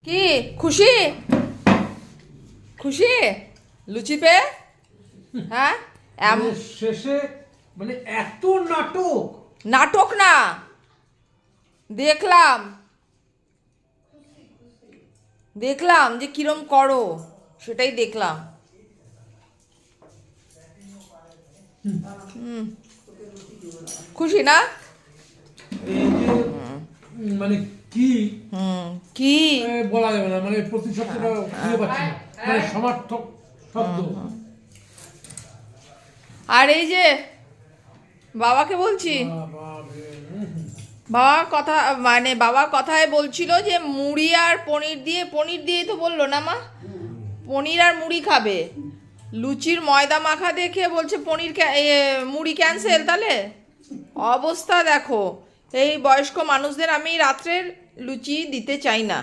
কি খুশি খুশি লুচি পেয়ে? হ্যাঁ শেষে মানে এত নাটক। নাটক না, দেখলাম দেখলাম যে কিরম করো, সেটাই দেখলাম। খুশি না? এই যে মানে কি কি বলা যাবে না, মানে প্রতিশব্দটা খুঁজে পাচ্ছি না, মানে সমার্থক শব্দ। আর এই যে বাবাকে বলছি, বাবারে, বাবা কথা মানে বাবা কথায় বলছিল যে মুড়ি আর পনির দিয়েই তো বললো না মা, পনির আর মুড়ি খাবে। লুচির ময়দা মাখা দেখে বলছে মুড়ি ক্যান্সেল। তাহলে অবস্থা দেখো, এই বয়স্ক মানুষদের আমি রাত্রের লুচি দিতে চাই না।